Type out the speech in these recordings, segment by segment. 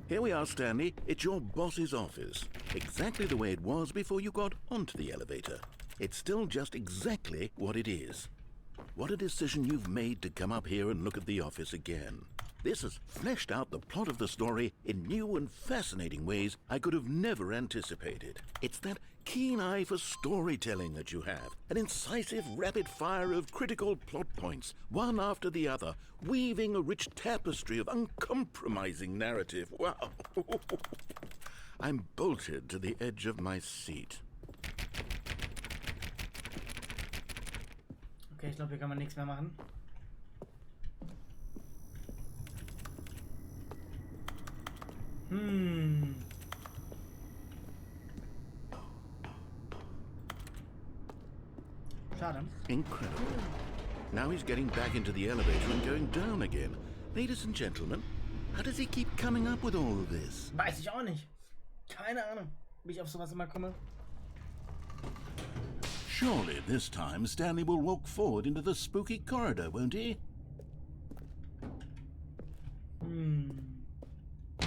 Here we are, Stanley. It's your boss's office. Exactly the way it was before you got onto the elevator. It's still just exactly what it is. What a decision you've made to come up here and look at the office again. This has fleshed out the plot of the story in new and fascinating ways I could have never anticipated. It's that keen eye for storytelling that you have, an incisive rapid fire of critical plot points, one after the other, weaving a rich tapestry of uncompromising narrative. Wow! I'm bolted to the edge of my seat. Okay, ich glaube, hier kann man nichts mehr machen. Schade. Incredible. Now he's getting back into the elevator and going down again. Ladies and gentlemen, how does he keep coming up with all of this? Weiß ich auch nicht. Keine Ahnung, wie ich auf sowas immer komme. Surely this time Stanley will walk forward into the spooky corridor, won't he?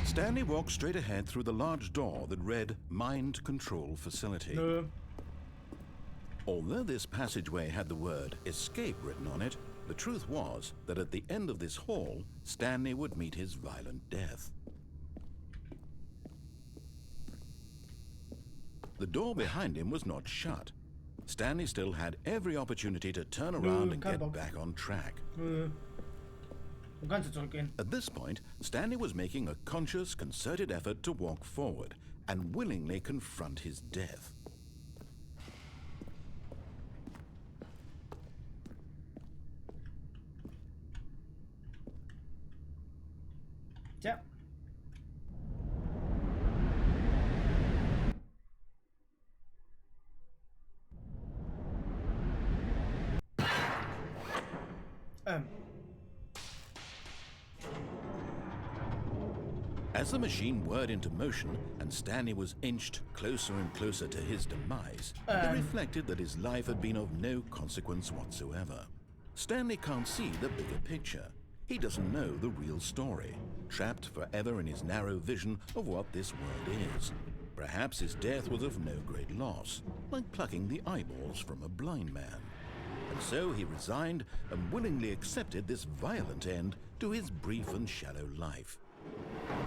Stanley walked straight ahead through the large door that read Mind Control Facility. Nö. Although this passageway had the word escape written on it, the truth was that at the end of this hall, Stanley would meet his violent death. The door behind him was not shut. Stanley still had every opportunity to turn around and get back on track. Du kannst zurückgehen. At this point, Stanley was making a conscious, concerted effort to walk forward and willingly confront his death. Tja. As the machine whirred into motion and Stanley was inched closer and closer to his demise, he reflected that his life had been of no consequence whatsoever. Stanley can't see the bigger picture. He doesn't know the real story, trapped forever in his narrow vision of what this world is. Perhaps his death was of no great loss, like plucking the eyeballs from a blind man. And so he resigned and willingly accepted this violent end to his brief and shallow life.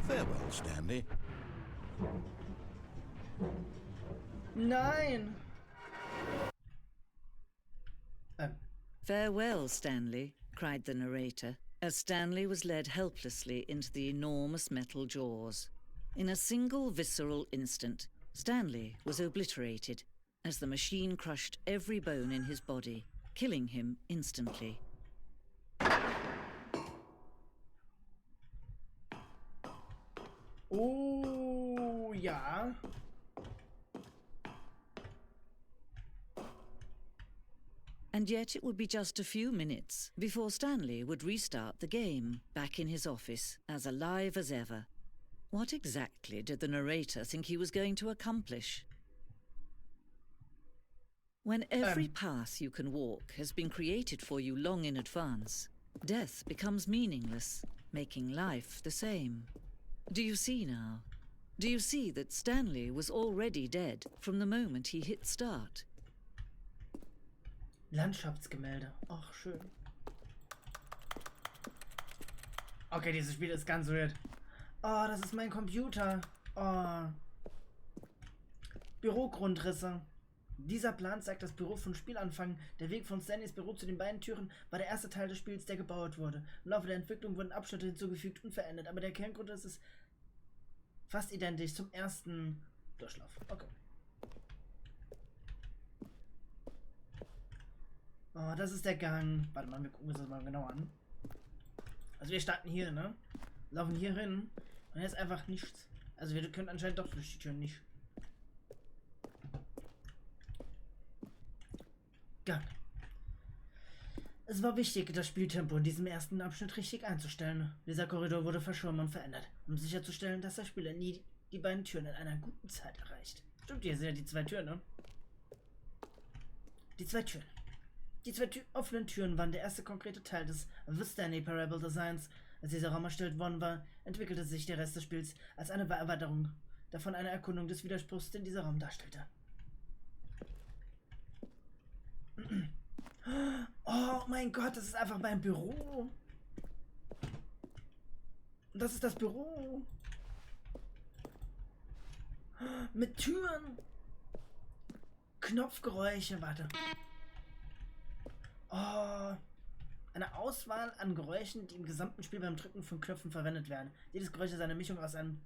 Farewell, Stanley. Nein! Farewell, Stanley, cried the narrator, as Stanley was led helplessly into the enormous metal jaws. In a single visceral instant, Stanley was obliterated as the machine crushed every bone in his body, killing him instantly. Oh, ja. And yet it would be just a few minutes before Stanley would restart the game, back in his office, as alive as ever. What exactly did the narrator think he was going to accomplish? When every path you can walk has been created for you long in advance, death becomes meaningless, making life the same. Do you see now? Do you see that Stanley was already dead from the moment he hit start? Landschaftsgemälde. Ach, schön. Okay, dieses Spiel ist ganz weird. Oh, das ist mein Computer. Oh. Bürogrundrisse. Dieser Plan zeigt das Büro von Spielanfang. Der Weg von Stanleys Büro zu den beiden Türen war der erste Teil des Spiels, der gebaut wurde. Im Laufe der Entwicklung wurden Abschnitte hinzugefügt und verändert, aber der Kerngrund ist fast identisch zum ersten Durchlauf. Okay. Oh, das ist der Gang. Warte mal, wir gucken uns das mal genau an. Also wir starten hier, ne? Laufen hier hin und jetzt einfach nichts. Also wir können anscheinend doch durch die Türen nicht. Gang. Es war wichtig, das Spieltempo in diesem ersten Abschnitt richtig einzustellen. Dieser Korridor wurde verschwommen und verändert, um sicherzustellen, dass der Spieler nie die beiden Türen in einer guten Zeit erreicht. Stimmt, hier sind ja die zwei Türen, ne? Die zwei Türen. Die zwei offenen Türen waren der erste konkrete Teil des The Stanley Parable Designs. Als dieser Raum erstellt worden war, entwickelte sich der Rest des Spiels als eine Erweiterung, davon eine Erkundung des Widerspruchs, den dieser Raum darstellte. Oh mein Gott, das ist einfach mein Büro. Das ist das Büro. Mit Türen. Knopfgeräusche, warte. Oh. Eine Auswahl an Geräuschen, die im gesamten Spiel beim Drücken von Knöpfen verwendet werden. Jedes Geräusch ist eine Mischung aus einem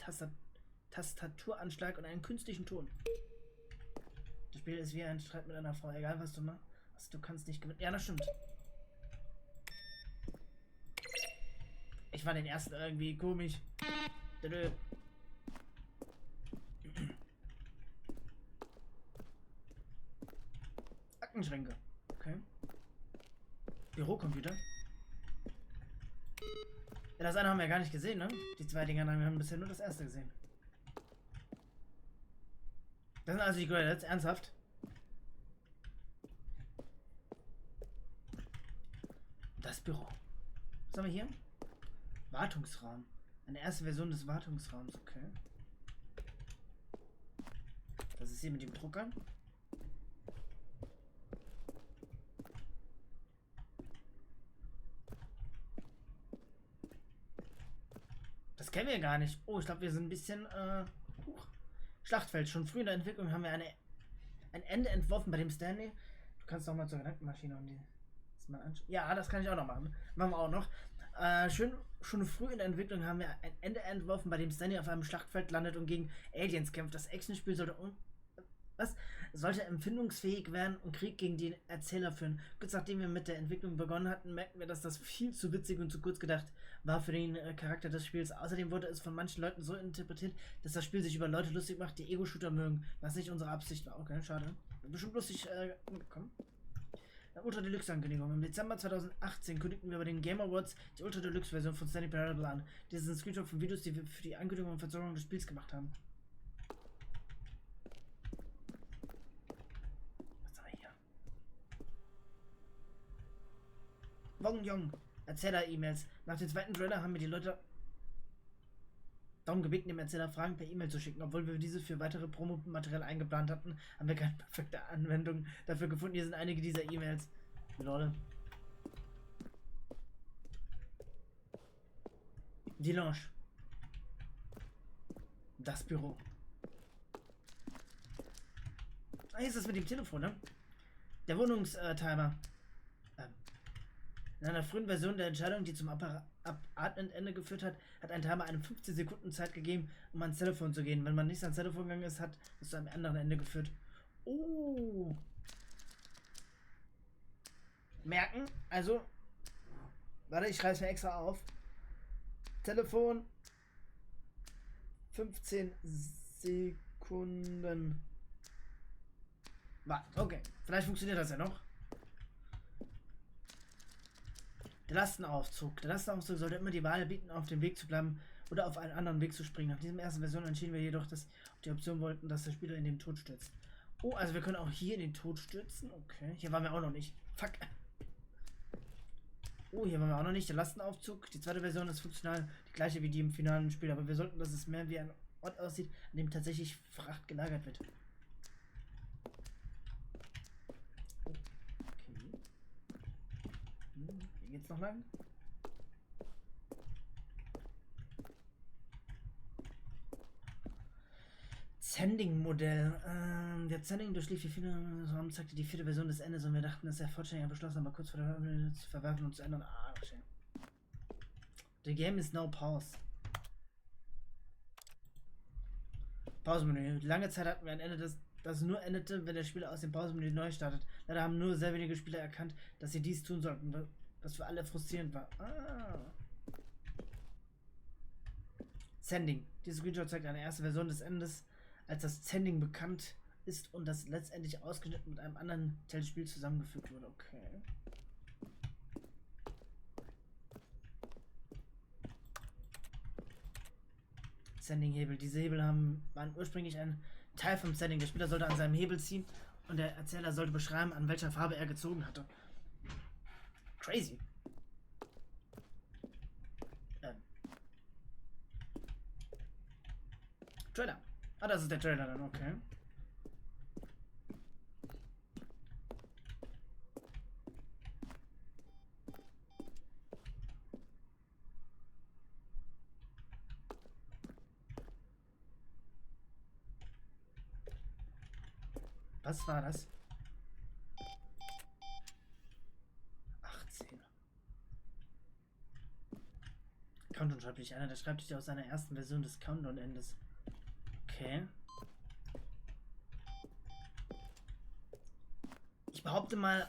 Tastaturanschlag und einem künstlichen Ton. Das Spiel ist wie ein Streit mit einer Frau. Egal, was du machst, du kannst nicht gewinnen. Ja, das stimmt. Ich fand den ersten irgendwie komisch. Aktenschränke. Okay. Bürocomputer. Ja, das eine haben wir ja gar nicht gesehen, ne? Die zwei Dinger haben wir bisher nur das erste gesehen. Das sind also die Credits, ernsthaft. Das Büro. Was haben wir hier? Wartungsraum. Eine erste Version des Wartungsraums, okay. Das ist hier mit dem Drucker. Das kennen wir gar nicht. Oh, ich glaube, wir sind ein bisschen, Schlachtfeld. Schon früh in der Entwicklung haben wir ein Ende entworfen, bei dem Stanley... Du kannst doch mal zur Gedankenmaschine und die... Das mal anschauen. Ja, das kann ich auch noch machen. Machen wir auch noch. Schon früh in der Entwicklung haben wir ein Ende entworfen, bei dem Stanley auf einem Schlachtfeld landet und gegen Aliens kämpft. Das Actionspiel sollte empfindungsfähig werden und Krieg gegen den Erzähler führen. Kurz nachdem wir mit der Entwicklung begonnen hatten, merkten wir, dass das viel zu witzig und zu kurz gedacht war für den Charakter des Spiels. Außerdem wurde es von manchen Leuten so interpretiert, dass das Spiel sich über Leute lustig macht, die Ego-Shooter mögen, was nicht unsere Absicht war. Okay, schade. Bestimmt lustig angekommen. Ultra Deluxe Ankündigung. Im Dezember 2018 kündigten wir bei den Game Awards die Ultra Deluxe Version von Stanley Parable an. Dies ist ein Screenshot von Videos, die wir für die Ankündigung und Verzögerung des Spiels gemacht haben. Was haben wir hier? Wong Yong. Erzähler-E-Mails. Nach dem zweiten Trailer haben wir die Leute darum gebeten, dem Erzähler Fragen per E-Mail zu schicken. Obwohl wir diese für weitere Promomaterial eingeplant hatten, haben wir keine perfekte Anwendung dafür gefunden. Hier sind einige dieser E-Mails. Leute. Die Lounge. Das Büro. Ah, hier ist das mit dem Telefon, ne? Der in einer frühen Version der Entscheidung, die zum Apartmentende geführt hat, hat ein Timer einem 15 Sekunden Zeit gegeben, um ans Telefon zu gehen. Wenn man nicht ans Telefon gegangen ist, hat es zu einem anderen Ende geführt. Oh. Merken, also, warte, ich schreibe es mir extra auf. Telefon 15 Sekunden. Okay, vielleicht funktioniert das ja noch. Der Lastenaufzug. Der Lastenaufzug sollte immer die Wahl bieten, auf dem Weg zu bleiben oder auf einen anderen Weg zu springen. Nach dieser ersten Version entschieden wir jedoch, dass wir die Option wollten, dass der Spieler in den Tod stürzt. Oh, also wir können auch hier in den Tod stürzen. Okay, hier waren wir auch noch nicht. Fuck. Oh, hier waren wir auch noch nicht. Der Lastenaufzug. Die zweite Version ist funktional die gleiche wie die im finalen Spiel, aber wir sollten, dass es mehr wie ein Ort aussieht, an dem tatsächlich Fracht gelagert wird. Hier geht's noch lang. Zending-Modell. Der Zending durchlief wie viele Raum, zeigte die 4. Version des Endes und wir dachten, es sei vollständig beschlossen, aber kurz vor der Veröffentlichung zu verwerfen und zu ändern. Schön. The game is now pause. Pausenmenü. Lange Zeit hatten wir ein Ende, das nur endete, wenn der Spieler aus dem Pausenmenü neu startet. Leider haben nur sehr wenige Spieler erkannt, dass sie dies tun sollten, was für alle frustrierend war. Sending. Dieses Screenshot zeigt eine erste Version des Endes, als das Sending bekannt ist und das letztendlich ausgeschnitten mit einem anderen Teil des Spiels zusammengefügt wurde. Okay. Sending-Hebel. Diese Hebel waren ursprünglich ein Teil vom Sending. Der Spieler sollte an seinem Hebel ziehen und der Erzähler sollte beschreiben, an welcher Farbe er gezogen hatte. Crazy. Trailer. Ah, das ist der Trailer dann, okay. Was war das? 18. Countdown schreibt nicht einer, der schreibt sich aus seiner ersten Version des Countdown-Endes. Okay. Ich behaupte mal,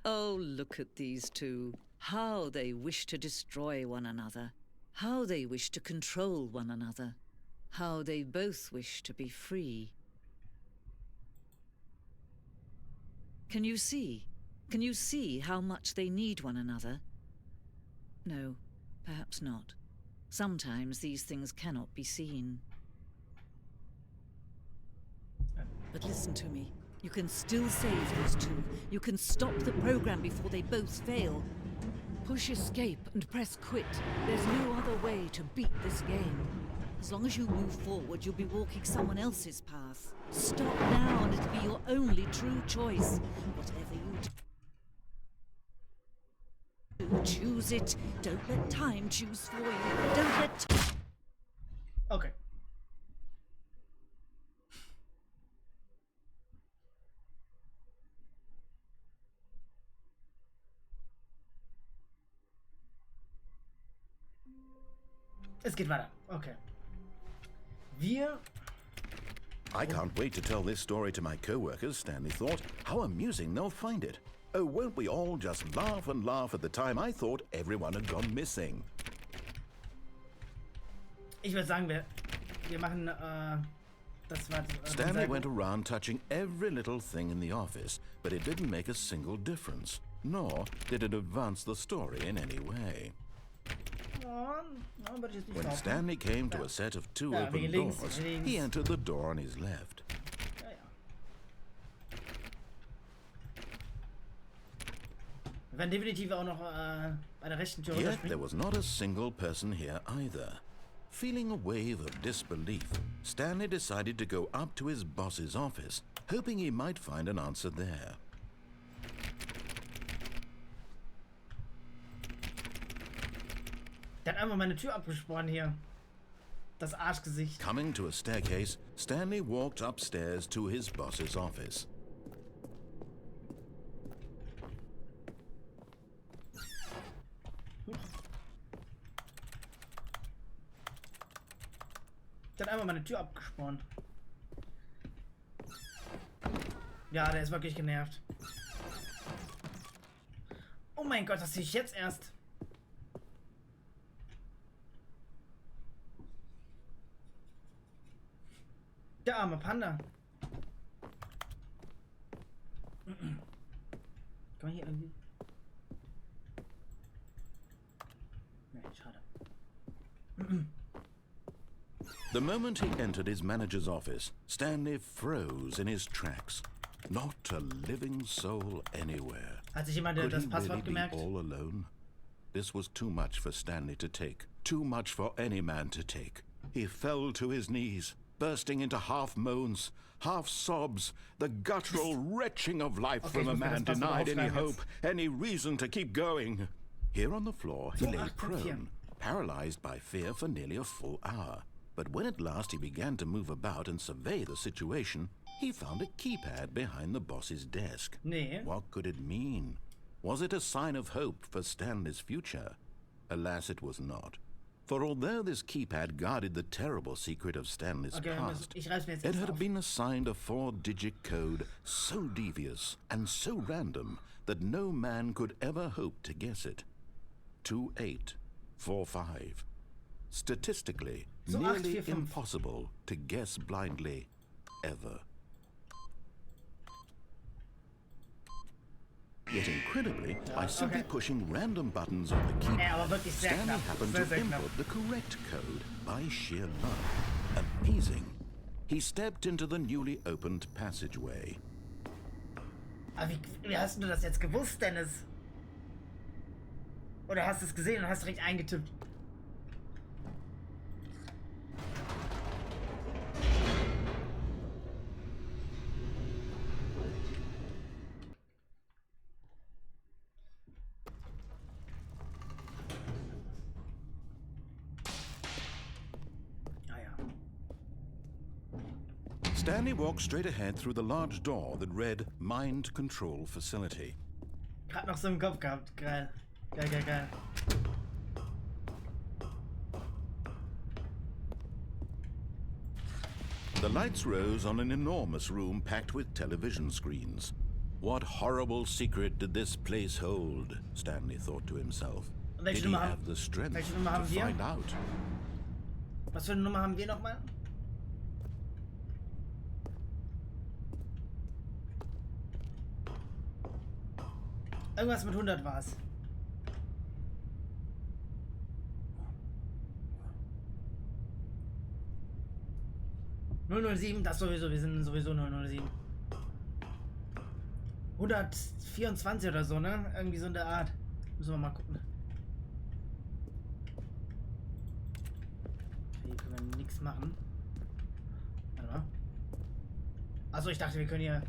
Oh, look at these two. How they wish to destroy one another. How they wish to control one another. How they both wish to be free. Can you see? Can you see how much they need one another? No, perhaps not. Sometimes these things cannot be seen. But listen to me. You can still save those two. You can stop the program before they both fail. Push escape and press quit. There's no other way to beat this game. As long as you move forward, you'll be walking someone else's path. Stop now and it'll be your only true choice. Whatever you do, choose it. Don't let time choose for you. Don't let... okay. Es geht weiter. Okay. Wir... I can't wait to tell this story to my co-workers, Stanley thought. How amusing they'll find it. Oh, won't we all just laugh and laugh at the time I thought everyone had gone missing. Ich würde sagen, wir machen, das war... Stanley went around touching every little thing in the office, but it didn't make a single difference, nor did it advance the story in any way. When Stanley came to a set of two open doors, he entered the door on his left. Wir werden definitiv auch noch bei der rechten Tür Yet there was not a single person here either. Feeling a wave of disbelief, Stanley decided to go up to his boss's office, hoping he might find an answer there. Der hat einfach meine Tür abgesprochen hier. Das Arschgesicht. Coming to a staircase, Stanley walked upstairs to his boss's office. Der hat einfach meine Tür abgesprochen. Ja, der ist wirklich genervt. Oh mein Gott, das sehe ich jetzt erst. Der arme Panda. Kann man hier irgendwie... Nee, schade. The moment he entered his manager's office, Stanley froze in his tracks. Not a living soul anywhere. Hat sich jemand Could das he Passwort really be gemerkt? all alone? This was too much for Stanley to take. Too much for any man to take. He fell to his knees, bursting into half moans, half sobs, the guttural retching of life from a man denied any hope, any reason to keep going. Here on the floor, he lay prone, paralyzed by fear for nearly a full hour. But when at last he began to move about and survey the situation, he found a keypad behind the boss's desk. Nee. What could it mean? Was it a sign of hope for Stanley's future? Alas, it was not. For although this keypad guarded the terrible secret of Stanley's past, ich reiß mir jetzt it erst had auf. been assigned a 4-digit code so devious and so random that no man could ever hope to guess it. 2845. Statistically, So nearly 845. impossible to guess blindly, ever. Yet incredibly, by simply pushing random buttons on the keypad, aber wirklich sehr Stanley knapp. happened Sehr, to sehr knapp. input the correct code by sheer luck. Amazing. He stepped into the newly opened passageway. Aber wie hast du das jetzt gewusst, Dennis? Oder hast du es gesehen und hast direkt eingetippt? Stanley walked straight ahead through the large door that read Mind Control Facility. Gerade noch so im Kopf gehabt. Geil. Geil, geil, geil. The lights rose on an enormous room packed with television screens. What horrible secret did this place hold? Stanley thought to himself. Did he have the strength to find out? Was für eine Nummer haben wir nochmal? Irgendwas mit 100 war es. ...007, das sowieso, wir sind sowieso 007. 124 oder so, ne? Irgendwie so in der Art. Müssen wir mal gucken. Hier können wir nichts machen. Warte mal. Achso, ich dachte, wir können hier...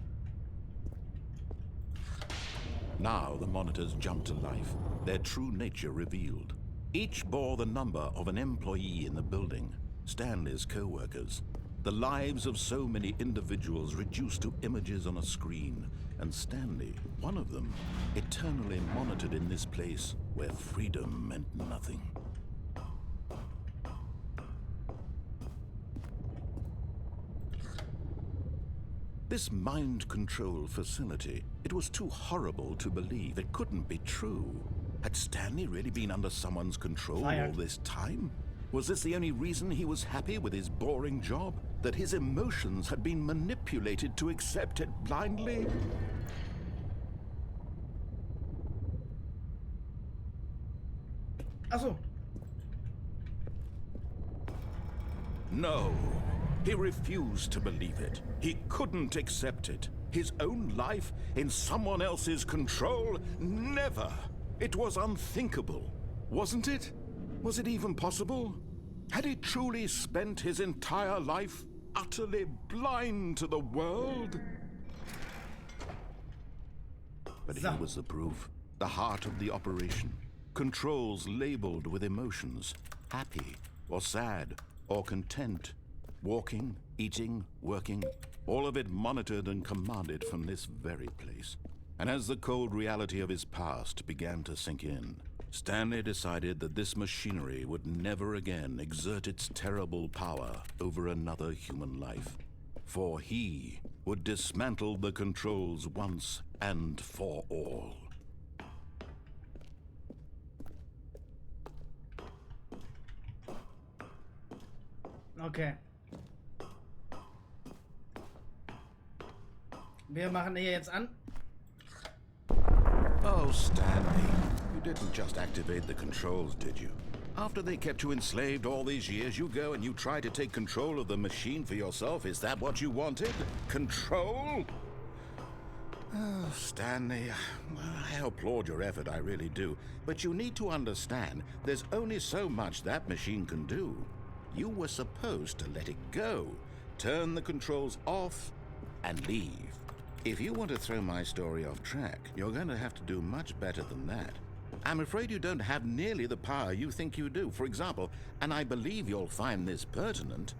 Now the monitors jumped to life, their true nature revealed. Each bore the number of an employee in the building, Stanley's co-workers. The lives of so many individuals reduced to images on a screen, and Stanley, one of them, eternally monitored in this place where freedom meant nothing. This mind control facility, it was too horrible to believe. It couldn't be true. Had Stanley really been under someone's control all this time? Was this the only reason he was happy with his boring job? That his emotions had been manipulated to accept it blindly? Achso. No. He refused to believe it. He couldn't accept it. His own life in someone else's control? Never. It was unthinkable. Wasn't it? Was it even possible? Had he truly spent his entire life utterly blind to the world? But here was the proof. The heart of the operation. Controls labeled with emotions. Happy or sad or content. Walking, eating, working, all of it monitored and commanded from this very place. And as the cold reality of his past began to sink in, Stanley decided that this machinery would never again exert its terrible power over another human life. For he would dismantle the controls once and for all. Okay. Wir machen hier jetzt an. Oh, Stanley, you didn't just activate the controls, did you? After they kept you enslaved all these years, you go and you try to take control of the machine for yourself. Is that what you wanted? Control? Oh, Stanley, I applaud your effort, I really do. But you need to understand, there's only so much that machine can do. You were supposed to let it go, turn the controls off, and leave. If you want to throw my story off track, you're going to have to do much better than that. I'm afraid you don't have nearly the power you think you do. For example, and I believe you'll find this pertinent,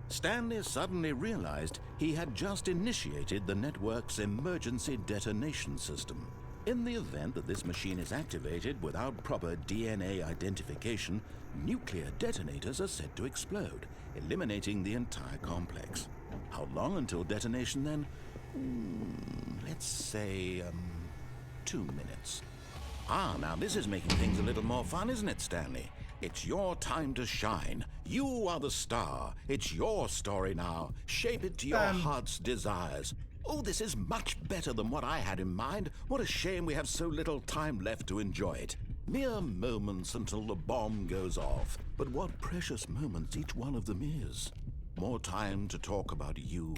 Stanley suddenly realized he had just initiated the network's emergency detonation system. In the event that this machine is activated without proper DNA identification, nuclear detonators are said to explode, eliminating the entire complex. How long until detonation then? Let's say, 2 minutes. Ah, now this is making things a little more fun, isn't it, Stanley? It's your time to shine. You are the star. It's your story now. Shape it to your heart's desires. Oh, this is much better than what I had in mind. What a shame we have so little time left to enjoy it. Mere moments until the bomb goes off. But what precious moments each one of them is. More time to talk about you,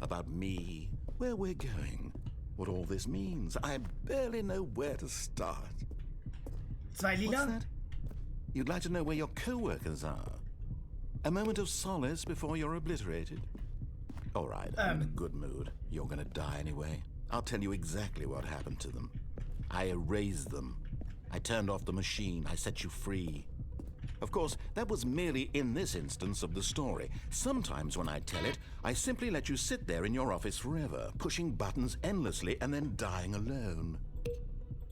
about me, where we're going, what all this means. I barely know where to start. Zwei Lila? What's that? You'd like to know where your co-workers are? A moment of solace before you're obliterated? All right, I'm in a good mood. You're gonna die anyway. I'll tell you exactly what happened to them. I erased them. I turned off the machine. I set you free. Of course, that was merely in this instance of the story. Sometimes when I tell it, I simply let you sit there in your office forever, pushing buttons endlessly and then dying alone.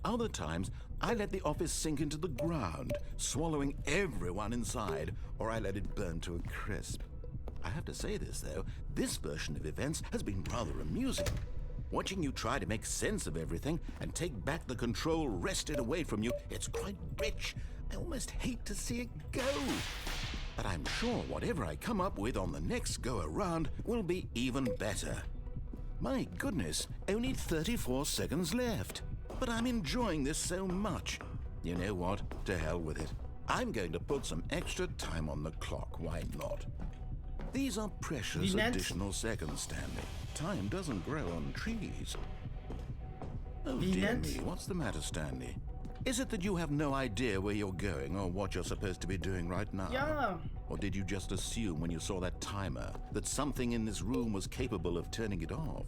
Other times, I let the office sink into the ground, swallowing everyone inside, or I let it burn to a crisp. I have to say this, though, this version of events has been rather amusing. Watching you try to make sense of everything and take back the control wrested away from you, it's quite rich. I almost hate to see it go. But I'm sure whatever I come up with on the next go-around will be even better. My goodness, only 34 seconds left. But I'm enjoying this so much. You know what? To hell with it. I'm going to put some extra time on the clock, why not? These are precious additional seconds, Stanley. Time doesn't grow on trees. Oh dear me, what's the matter, Stanley? Is it that you have no idea where you're going or what you're supposed to be doing right now? Ja. Or did you just assume when you saw that timer that something in this room was capable of turning it off?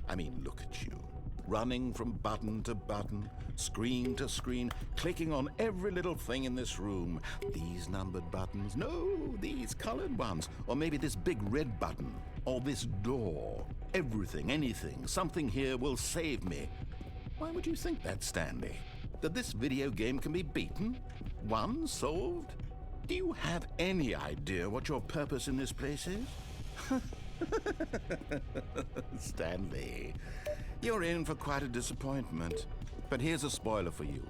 I mean, look at you. Running from button to button, screen to screen, clicking on every little thing in this room. These numbered buttons, no, these colored ones. Or maybe this big red button, or this door. Everything, anything, something here will save me. Why would you think that, Stanley? That this video game can be beaten? Won? Solved? Do you have any idea what your purpose in this place is? Stanley, you're in for quite a disappointment. But here's a spoiler for you.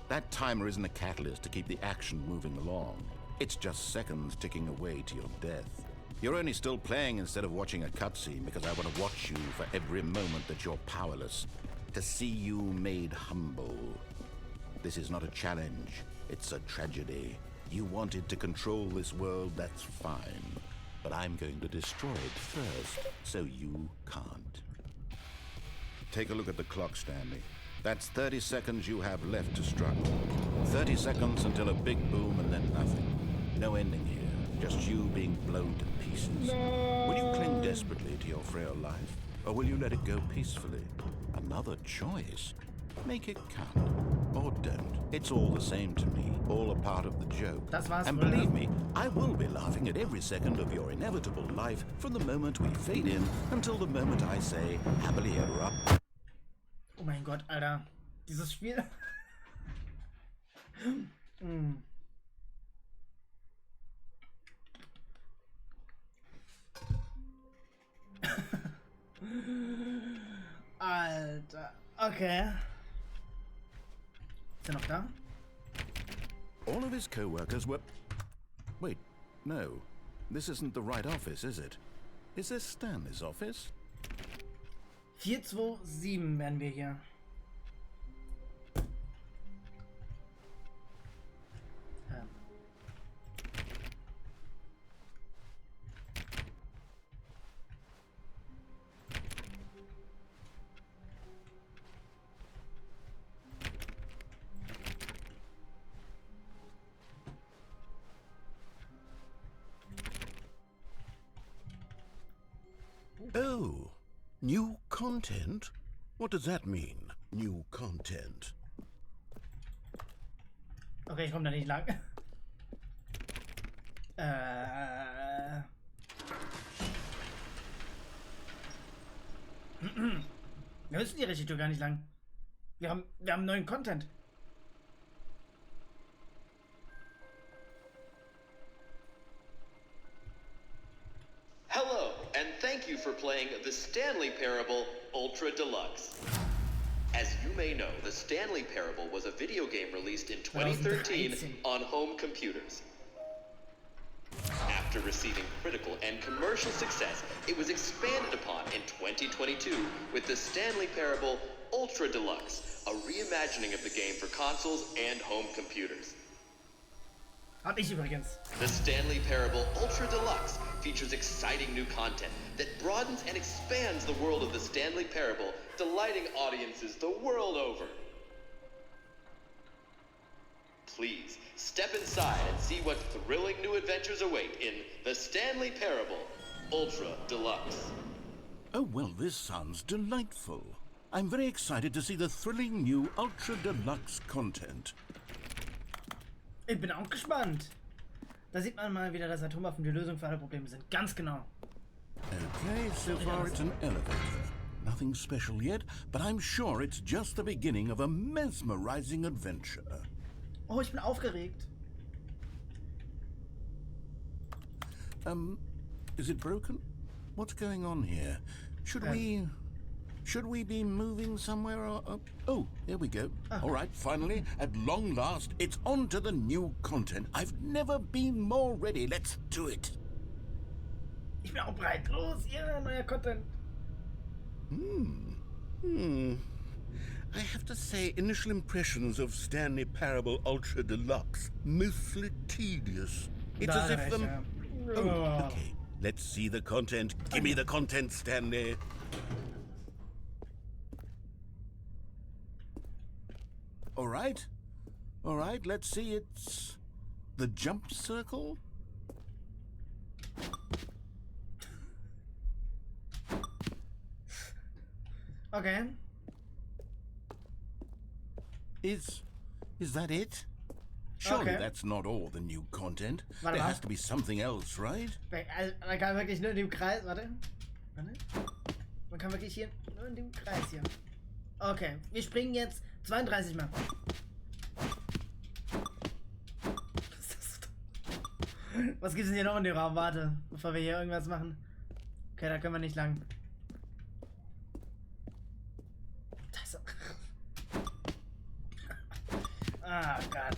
That timer isn't a catalyst to keep the action moving along. It's just seconds ticking away to your death. You're only still playing instead of watching a cutscene because I want to watch you for every moment that you're powerless. To see you made humble. This is not a challenge. It's a tragedy. You wanted to control this world, that's fine. But I'm going to destroy it first, so you can't. Take a look at the clock, Stanley. That's 30 seconds you have left to struggle. 30 seconds until a big boom and then nothing. No ending here, just you being blown to pieces. No. Will you cling desperately to your frail life, or will you let it go peacefully? Another choice. Make it count, or don't. It's all the same to me, all a part of the joke. Das war's And wohl, ne? believe me, I will be laughing at every second of your inevitable life from the moment we fade in until the moment I say, happily ever up. Oh mein Gott, Alter. Dieses Spiel. Alter. Okay. Ist er noch da? All of his co-workers were... Wait, no. This isn't the right office, is it? Is this Stanley's office? 427 werden wir hier. Oh, new content? What does that mean, new content? Okay, ich komme da nicht lang. Wir müssen die Regie gar nicht lang. Wir haben neuen Content. Hello, and thank you for playing the Stanley Parable Ultra Deluxe. As you may know, the Stanley Parable was a video game released in 2013 on home computers. After receiving critical and commercial success, it was expanded upon in 2022 with the Stanley Parable Ultra Deluxe, a reimagining of the game for consoles and home computers. Hab ich übrigens. The Stanley Parable Ultra Deluxe features exciting new content that broadens and expands the world of the Stanley Parable, delighting audiences the world over. Please, step inside and see what thrilling new adventures await in the Stanley Parable Ultra Deluxe. Oh, well, this sounds delightful. I'm very excited to see the thrilling new Ultra Deluxe content. Ich bin auch gespannt. Da sieht man mal wieder, dass Atomwaffen die Lösung für alle Probleme sind. Ganz genau. Okay, so far it's an elevator. Nothing special yet, but I'm sure it's just the beginning of a mesmerizing adventure. Oh, ich bin aufgeregt. Is it broken? What's going on here? Should we be moving somewhere or... oh, there we go. All right, finally, at long last, it's on to the new content. I've never been more ready. Let's do it. Ich bin auch bereit. Los, ja, neuer Content. I have to say, initial impressions of Stanley Parable Ultra Deluxe, mostly tedious. It's as if the... Oh, okay. Let's see the content. Give me the content, Stanley. All right, let's see. It's the jump circle. Okay. Is that it? Surely Okay. that's not all the new content. Warte There mal. has to be something else, right? Man kann wirklich nur in dem Kreis. Warte. Man kann wirklich hier nur in dem Kreis hier. Okay, wir springen jetzt 32 Mal. Was gibt's denn hier noch in dem Raum? Warte, bevor wir hier irgendwas machen. Okay, da können wir nicht lang. Das. Ah, Gott.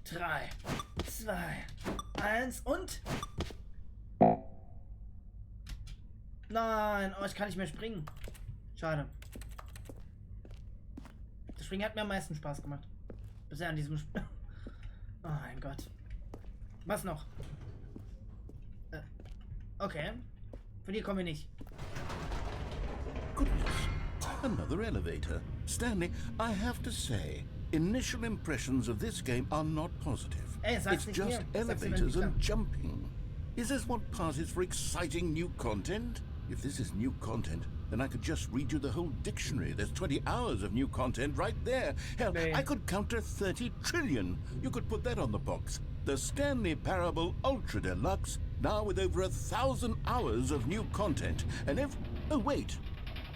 Drei, zwei, eins und... Nein, oh, ich kann nicht mehr springen. Schade. Das Springen hat mir am meisten Spaß gemacht. Bisher an diesem Spiel. Oh mein Gott. Was noch? Okay. Von hier kommen wir nicht. Goodness, another elevator. Stanley, I have to say, initial impressions of this game are not positive. Ey, sag's It's nicht just mir. Sag's dem elevators Entwickler. and jumping. Is this what passes for exciting new content? If this is new content, then I could just read you the whole dictionary. There's 20 hours of new content right there. Hell, Nee. I could count to 30 trillion. You could put that on the box. The Stanley Parable Ultra Deluxe, now with over 1,000 hours of new content. And oh, wait.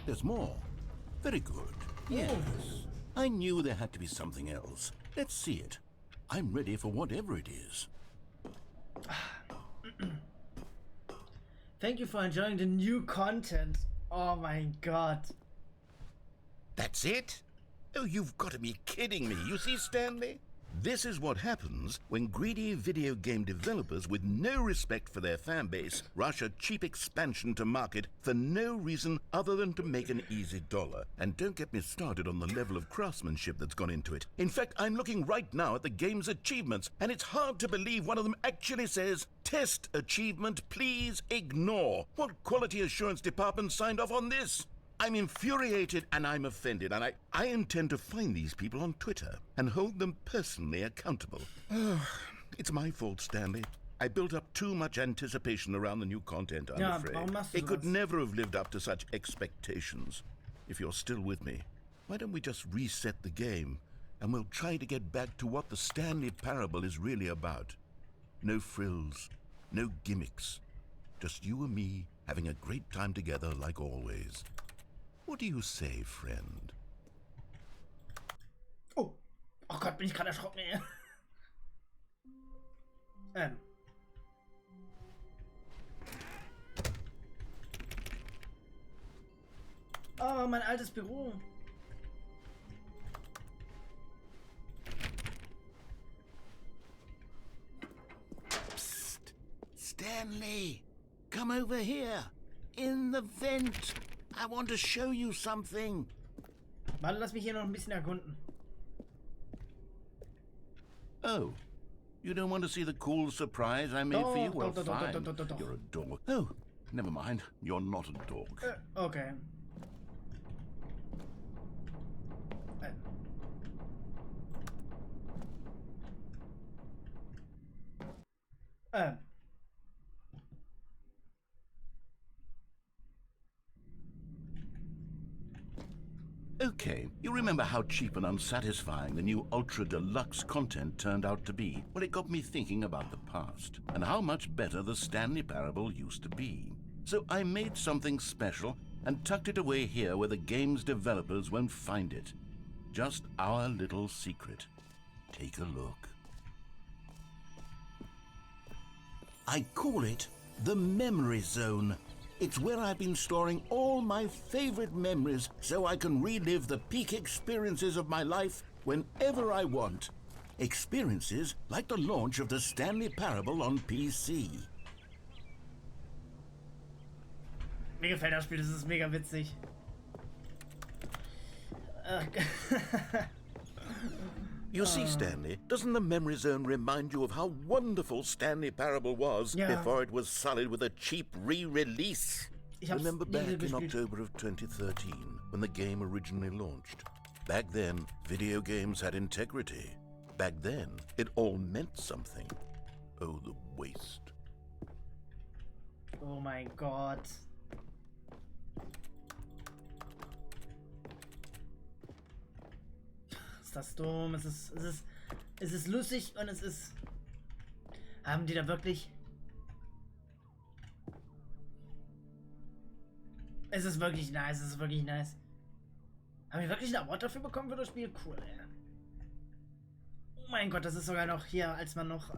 There's more. Very good. Yes. I knew there had to be something else. Let's see it. I'm ready for whatever it is. Thank you for enjoying the new content. Oh mein Gott. That's it? Oh, you've got to be kidding me. You see, Stanley? This is what happens when greedy video game developers with no respect for their fan base rush a cheap expansion to market for no reason other than to make an easy dollar. And don't get me started on the level of craftsmanship that's gone into it. In fact, I'm looking right now at the game's achievements, and it's hard to believe one of them actually says, "Test achievement, please ignore." What quality assurance department signed off on this? I'm infuriated and I'm offended, and I intend to find these people on Twitter and hold them personally accountable. It's my fault, Stanley. I built up too much anticipation around the new content, I'm Ja, afraid. warum machst du It could sowas? never have lived up to such expectations. If you're still with me, why don't we just reset the game and we'll try to get back to what the Stanley Parable is really about. No frills, no gimmicks. Just you and me having a great time together like always. What do you say, friend? Oh. Oh Gott, bin ich gerade erschrocken, ey. Oh, mein altes Büro. Psst! Stanley! Come over here! In the vent! I want to show you something! Warte, lass mich hier noch ein bisschen erkunden. Oh, you don't want to see the cool surprise I made for you? Well, fine. You're a dog. Oh, never mind. You're not a dog. Okay. Okay, you remember how cheap and unsatisfying the new Ultra Deluxe content turned out to be? Well, it got me thinking about the past and how much better the Stanley Parable used to be. So I made something special and tucked it away here where the game's developers won't find it. Just our little secret. Take a look. I call it the Memory Zone. It's where I've been storing all my favorite memories so I can relive the peak experiences of my life whenever I want. Experiences like the launch of the Stanley Parable on PC. Mir gefällt das Spiel, das ist mega witzig. You see, Stanley, doesn't the Memory Zone remind you of how wonderful Stanley Parable was before it was sullied with a cheap re-release? Remember back in October of 2013, when the game originally launched? Back then, video games had integrity. Back then, it all meant something. Oh, the waste. Oh mein Gott. Ist das dumm? Es ist lustig und es ist... Haben die da wirklich... Es ist wirklich nice, es ist wirklich nice. Haben wir wirklich einen Award dafür bekommen für das Spiel? Cool, ey. Oh mein Gott, das ist sogar noch hier, als man noch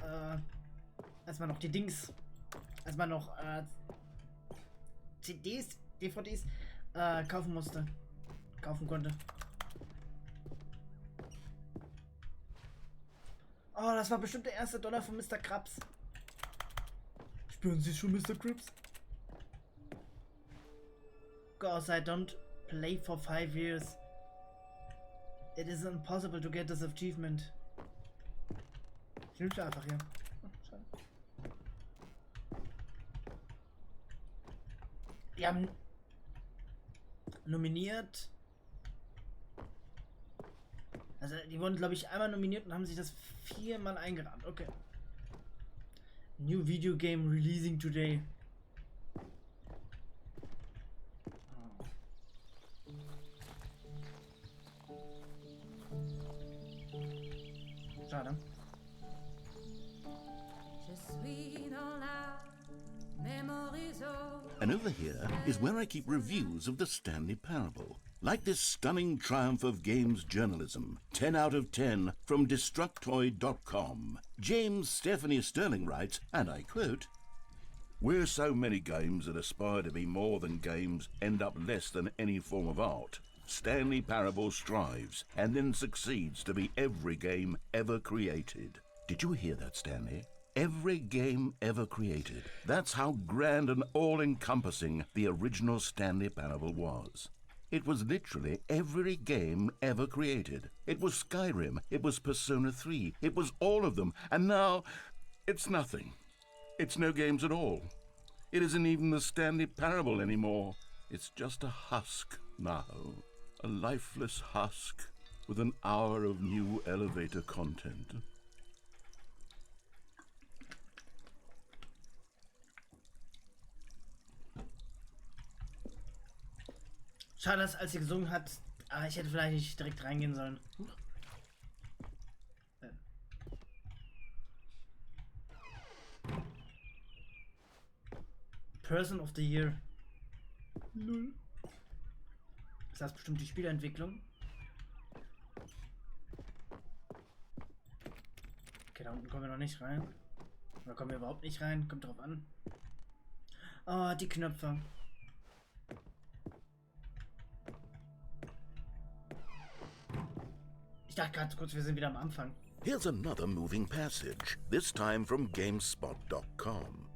die Dings... Als man noch CDs, DVDs kaufen musste. Kaufen konnte. Oh, das war bestimmt der erste Dollar von Mr. Krabs. Spüren Sie schon, Mr. Krabs? Because I don't play for 5 years. It is impossible to get this achievement. Ich nehme einfach hier. Oh, schade. Die haben nominiert. Also die wurden, glaube ich, einmal nominiert und haben sich das 4-mal eingerahmt. Okay. New Video Game releasing today. Schade. And over here is where I keep reviews of the Stanley Parable. Like this stunning triumph of games journalism, 10 out of 10 from Destructoid.com. James Stephanie Sterling writes, and I quote, "Where so many games that aspire to be more than games end up less than any form of art, Stanley Parable strives and then succeeds to be every game ever created." Did you hear that, Stanley? Every game ever created. That's how grand and all-encompassing the original Stanley Parable was. It was literally every game ever created. It was Skyrim, it was Persona 3, it was all of them, and now it's nothing. It's no games at all. It isn't even the Stanley Parable anymore. It's just a husk now. A lifeless husk with an hour of new elevator content. Schade, dass als sie gesungen hat, ich hätte vielleicht nicht direkt reingehen sollen. Person of the Year. Null. Ist das bestimmt die Spielentwicklung? Okay, da unten kommen wir noch nicht rein. Oder kommen wir überhaupt nicht rein? Kommt drauf an. Oh, die Knöpfe. Ich dachte gerade kurz, wir sind wieder am Anfang. Here's another moving passage, this time from GameSpot.com.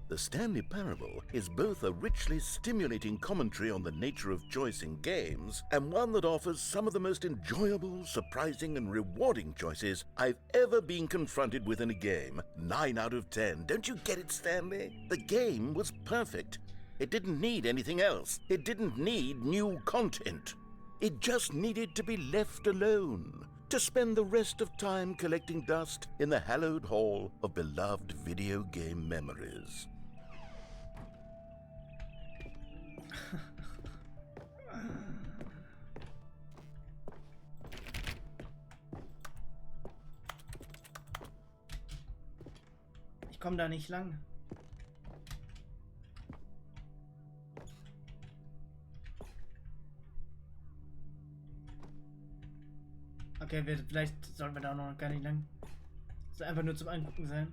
The Stanley Parable is both a richly stimulating commentary on the nature of choice in games and one that offers some of the most enjoyable, surprising, and rewarding choices I've ever been confronted with in a game. 9 out of 10. Don't you get it, Stanley? The game was perfect. It didn't need anything else. It didn't need new content. It just needed to be left alone, to spend the rest of time collecting dust in the hallowed hall of beloved video game memories. Ich komme da nicht lang. Okay, vielleicht sollten wir da noch gar nicht lang. Soll einfach nur zum Angucken sein.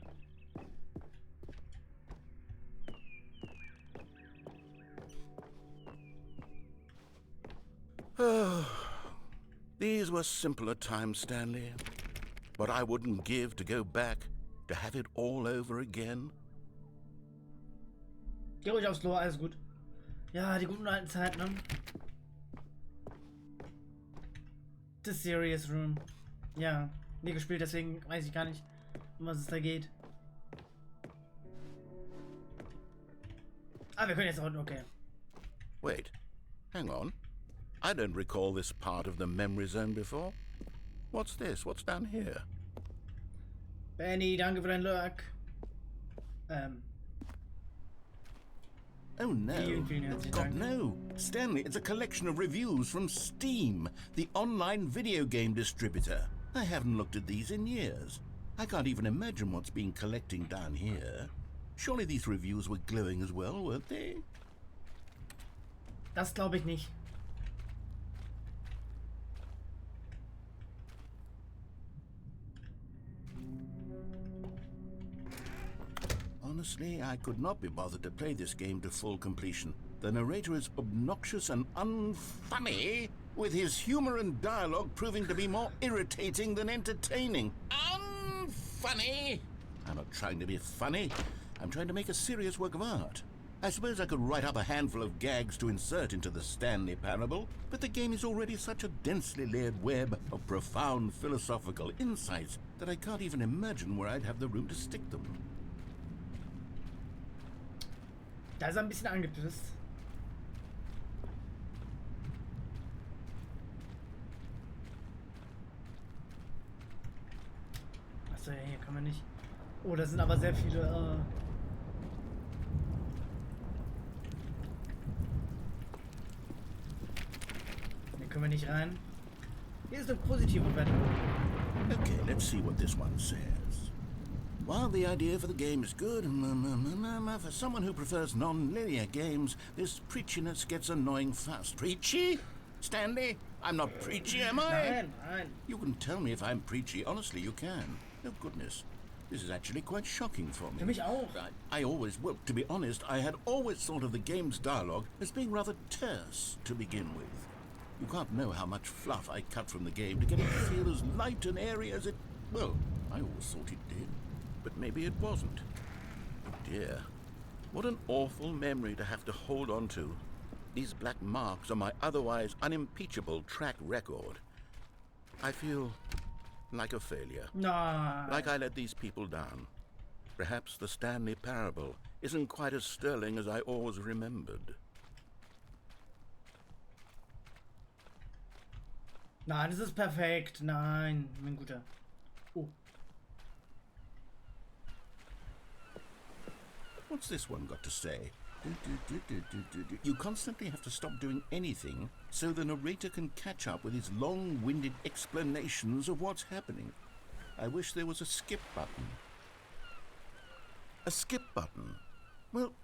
These were simpler times, Stanley. What I wouldn't give to go back, to have it all over again. Geh ruhig aufs Klo, alles gut. Ja, die guten alten Zeiten, ne? The Serious Room. Ja, nie gespielt, deswegen weiß ich gar nicht, um was es da geht. Ah, wir können jetzt auch, okay. Wait, hang on. I don't recall this part of the memory zone before. What's this? What's down here? Benny, danke für dein Lurk. Oh no. Vielen herzlichen God, Dank. no. Stanley, it's a collection of reviews from Steam, the online video game distributor. I haven't looked at these in years. I can't even imagine what's been collecting down here. Surely these reviews were glowing as well, weren't they? Das glaube ich nicht. Honestly, I could not be bothered to play this game to full completion. The narrator is obnoxious and unfunny, with his humor and dialogue proving to be more irritating than entertaining. Unfunny! I'm not trying to be funny. I'm trying to make a serious work of art. I suppose I could write up a handful of gags to insert into the Stanley parable, but the game is already such a densely layered web of profound philosophical insights that I can't even imagine where I'd have the room to stick them. Da ist er ein bisschen angepisst. Achso, ja, hier kann man nicht. Oh, da sind aber sehr viele. Hier können wir nicht rein. Hier ist eine positive Bewertung. Okay, let's see what this one says. While the idea for the game is good, for someone who prefers non-linear games, this preachiness gets annoying fast. Preachy? Stanley? I'm not preachy, am I? Nein, nein. You can tell me if I'm preachy. Honestly, you can. Oh, goodness. This is actually quite shocking for me. Für mich auch. I always, well, to be honest, I had always thought of the game's dialogue as being rather terse to begin with. You can't know how much fluff I cut from the game to get it to feel as light and airy as it... Well, I always thought it did. But maybe it wasn't. Oh dear. What an awful memory to have to hold on to. These black marks on my otherwise unimpeachable track record. I feel like a failure. No. Like I let these people down. Perhaps the Stanley parable isn't quite as sterling as I always remembered. Nein, das ist perfekt. Nein, mein Guter. Oh. What's this one got to say? You constantly have to stop doing anything so the narrator can catch up with his long-winded explanations of what's happening. I wish there was a skip button. A skip button? Well,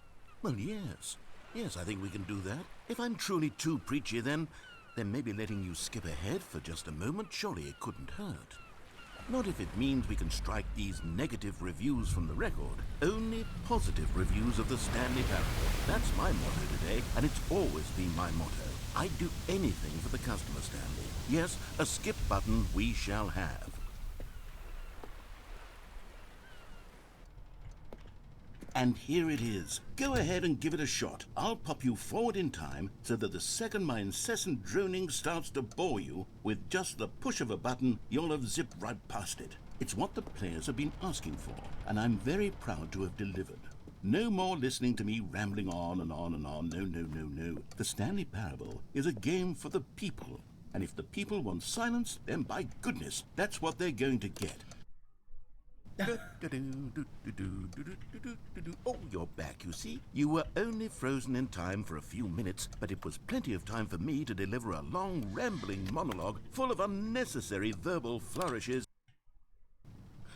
yes. Yes, I think we can do that. If I'm truly too preachy, then maybe letting you skip ahead for just a moment, surely it couldn't hurt. Not if it means we can strike these negative reviews from the record. Only positive reviews of the Stanley parable. That's my motto today, and it's always been my motto. I'd do anything for the customer, Stanley. Yes, a skip button we shall have. And here it is. Go ahead and give it a shot. I'll pop you forward in time so that the second my incessant droning starts to bore you, with just the push of a button, you'll have zipped right past it. It's what the players have been asking for, and I'm very proud to have delivered. No more listening to me rambling on and on and on. No. The Stanley Parable is a game for the people. And if the people want silence, then by goodness, that's what they're going to get. Oh, you're back, you see. You were only frozen in time for a few minutes, but it was plenty of time for me to deliver a long, rambling monologue full of unnecessary verbal flourishes.